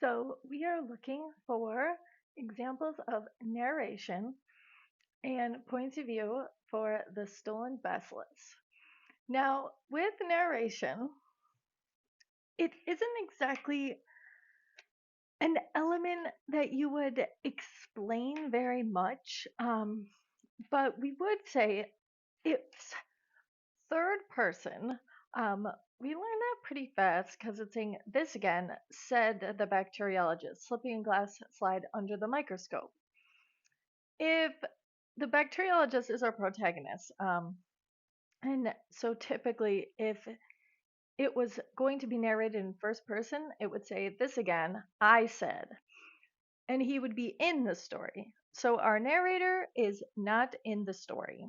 So we are looking for examples of narration and points of view for the stolen Bacillus. Now, with narration, it isn't exactly an element that you would explain very much, but we would say it's third person. Um, we learned that pretty fast because it's saying this again, said the bacteriologist, slipping a glass slide under the microscope. If the bacteriologist is our protagonist, and so typically if it was going to be narrated in first person, it would say, this again, I said, and he would be in the story. So our narrator is not in the story,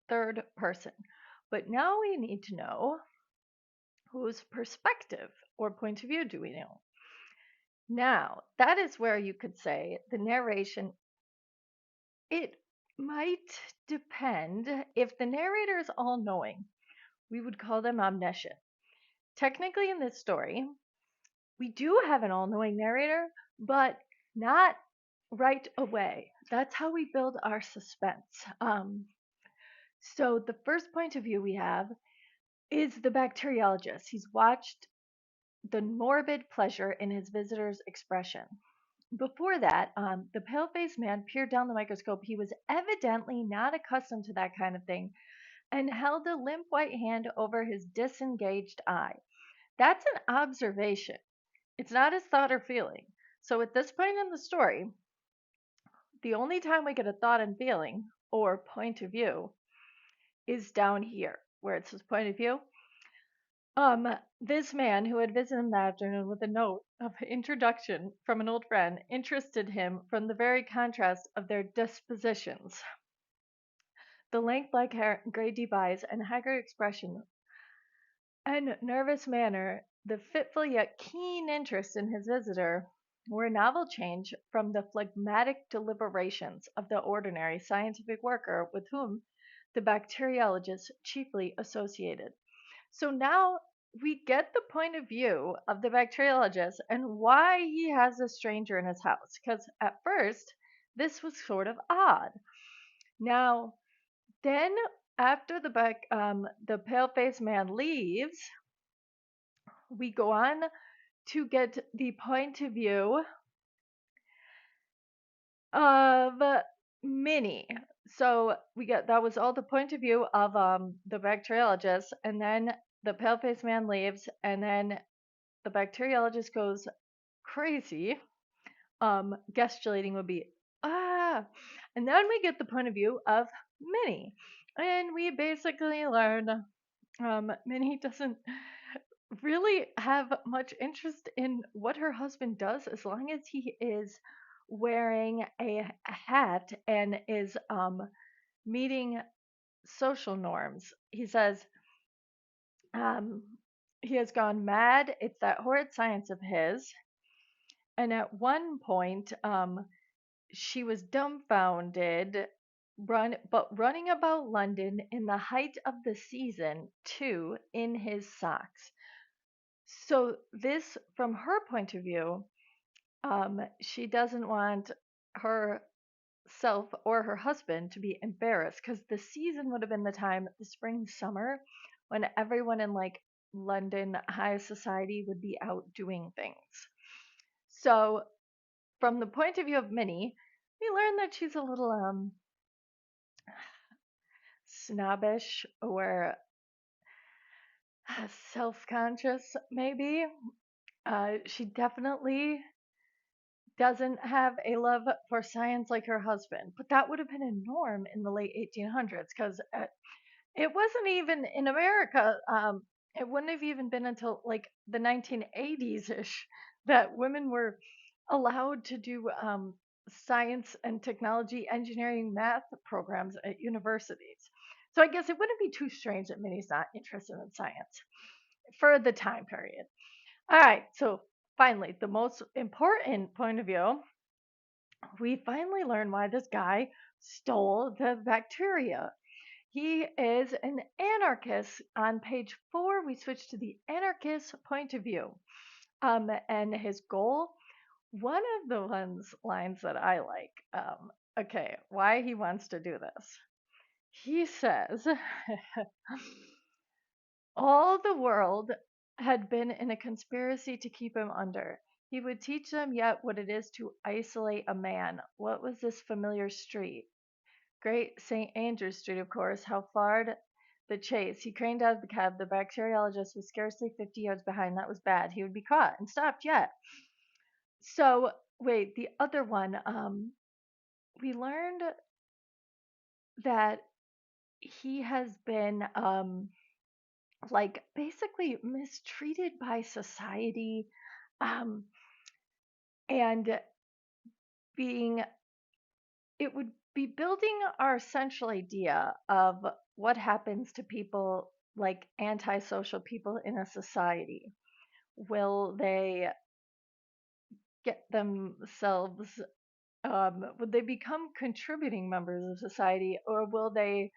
third person. But now we need to know whose perspective or point of view do we know. Now, that is where you could say the narration, it might depend. If the narrator is all knowing, we would call them omniscient. Technically, in this story, we do have an all knowing narrator, but not right away. That's how we build our suspense. So, the first point of view we have is the bacteriologist. He's watched the morbid pleasure in his visitor's expression. Before that, the pale faced man peered down the microscope. He was evidently not accustomed to that kind of thing and held a limp white hand over his disengaged eye. That's an observation. It's not his thought or feeling. So at this point in the story, the only time we get a thought and feeling or point of view is down here, where it's his point of view. This man who had visited him that afternoon with a note of introduction from an old friend interested him from the very contrast of their dispositions. The lank black hair, gray deep eyes, and haggard expression and nervous manner, the fitful yet keen interest in his visitor, were a novel change from the phlegmatic deliberations of the ordinary scientific worker with whom the bacteriologist chiefly associated. So now we get the point of view of the bacteriologist and why he has a stranger in his house. Because at first, this was sort of odd. Now, then after the pale-faced man leaves, we go on to get the point of view of Minnie. So we get that was all the point of view of the bacteriologist, and then the pale-faced man leaves, and then the bacteriologist goes crazy. Gesticulating would be ah, and then we get the point of view of Minnie, and we basically learn Minnie doesn't really have much interest in what her husband does as long as he is wearing a hat and is meeting social norms. He says um, he has gone mad. It's that horrid science of his. And at one point, she was dumbfounded, running about London in the height of the season, too, in his socks. So this, from her point of view, she doesn't want herself or her husband to be embarrassed because the season would have been the time, the spring, summer, when everyone in like London high society would be out doing things. So from the point of view of Minnie, we learn that she's a little snobbish or self-conscious, maybe. She definitely doesn't have a love for science like her husband, but that would have been a norm in the late 1800s because it wasn't even in America. It wouldn't have even been until like the 1980s ish that women were allowed to do science and technology, engineering, math programs at universities. So I guess it wouldn't be too strange that Minnie's not interested in science for the time period. All right, so finally, the most important point of view, we finally learn why this guy stole the bacteria. He is an anarchist. On page 4, we switch to the anarchist point of view. And his goal, one of the lines that I like, okay, why he wants to do this. He says, all the world had been in a conspiracy to keep him under. He would teach them yet what it is to isolate a man. What was this familiar street? Great St. Andrew's Street, of course. How far the chase? He craned out of the cab. The bacteriologist was scarcely 50 yards behind. That was bad. He would be caught and stopped yet. So, wait, the other one, we learned that he has been, like, basically mistreated by society, um, and being, it would be building our central idea of what happens to people like antisocial people in a society. Will they get themselves, would they become contributing members of society, or will they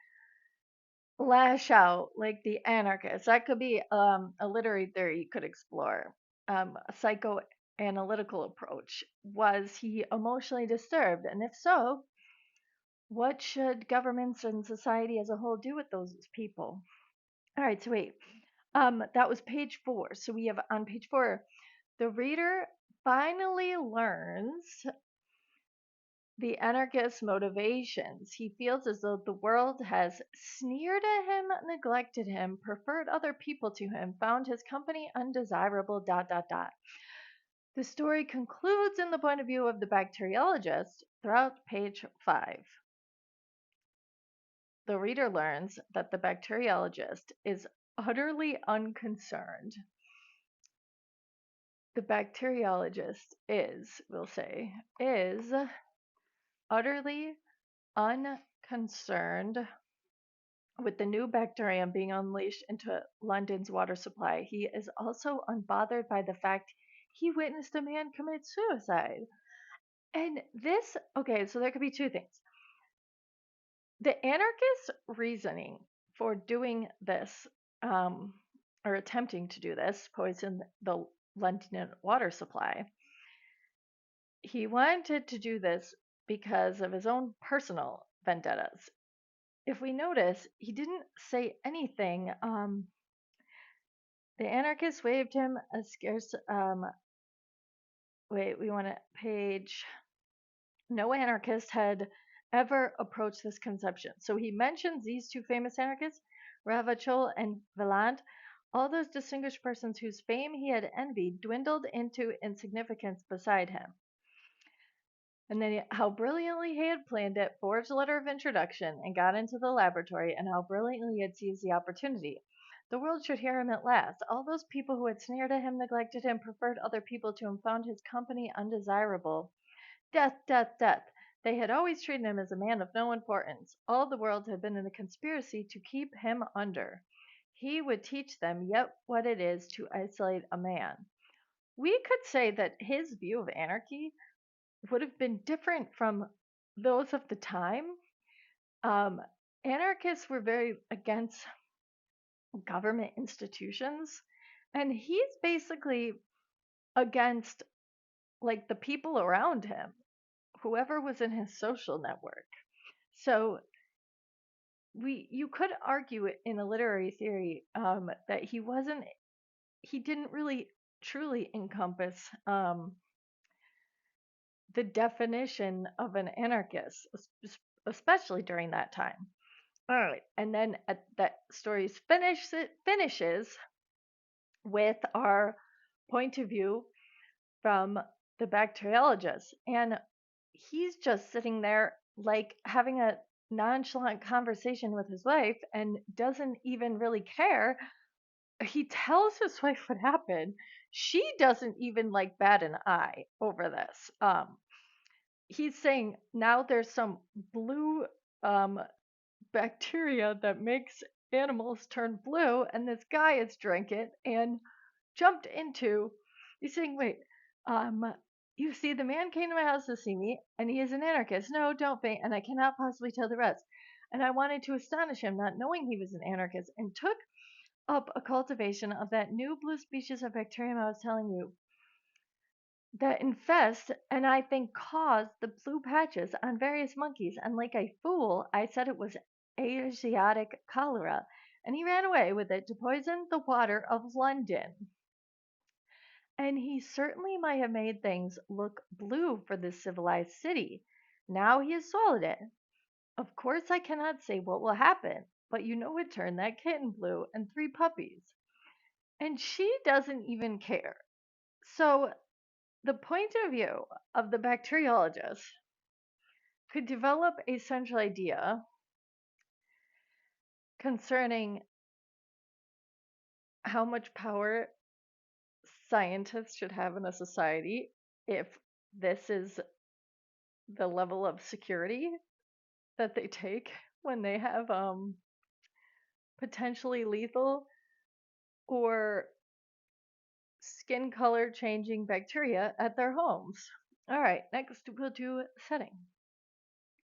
lash out like the anarchists? That could be a literary theory you could explore. A psychoanalytical approach. Was he emotionally disturbed? And if so, what should governments and society as a whole do with those people? All right, so wait. That was page 4. So we have on page 4, the reader finally learns the anarchist's motivations. He feels as though the world has sneered at him, neglected him, preferred other people to him, found his company undesirable, dot, dot, dot. The story concludes in the point of view of the bacteriologist throughout page 5. The reader learns that the bacteriologist is utterly unconcerned. The bacteriologist is, we'll say, is utterly unconcerned with the new bacterium being unleashed into London's water supply. He is also unbothered by the fact he witnessed a man commit suicide. And this, okay, so there could be two things. The anarchist reasoning for doing this, or attempting to do this, poison the London water supply, he wanted to do this because of his own personal vendettas. If we notice, he didn't say anything. The anarchist waved him a scarce. Wait, we want to page. No anarchist had ever approached this conception. So he mentions these two famous anarchists, Ravachol and Vaillant, all those distinguished persons whose fame he had envied dwindled into insignificance beside him. And then how brilliantly he had planned it, forged a letter of introduction, and got into the laboratory, and how brilliantly he had seized the opportunity. The world should hear him at last. All those people who had sneered at him, neglected him, preferred other people to him, found his company undesirable. Death, death, death. They had always treated him as a man of no importance. All the world had been in a conspiracy to keep him under. He would teach them yet what it is to isolate a man. We could say that his view of anarchy would have been different from those of the time. Um, Anarchists were very against government institutions, and he's basically against like the people around him, whoever was in his social network. So you could argue it in a literary theory, that he didn't really truly encompass, the definition of an anarchist, especially during that time. All right, and then at that story's finishes with our point of view from the bacteriologist, and he's just sitting there like having a nonchalant conversation with his wife and doesn't even really care. He tells his wife what happened. She doesn't even like bat an eye over this. He's saying now there's some blue, bacteria that makes animals turn blue, and this guy is drinking and jumped into. He's saying, wait, you see, the man came to my house to see me, and he is an anarchist. No, don't faint, and I cannot possibly tell the rest. And I wanted to astonish him, not knowing he was an anarchist, and took up a cultivation of that new blue species of bacterium I was telling you. that infest and I think cause the blue patches on various monkeys. And like a fool, I said it was Asiatic cholera, and he ran away with it to poison the water of London. And he certainly might have made things look blue for this civilized city. Now he has swallowed it. Of course, I cannot say what will happen, but you know it turned that kitten blue and 3 puppies. And she doesn't even care. So, the point of view of the bacteriologist could develop a central idea concerning how much power scientists should have in a society if this is the level of security that they take when they have potentially lethal or skin color changing bacteria at their homes. All right, next we'll do setting.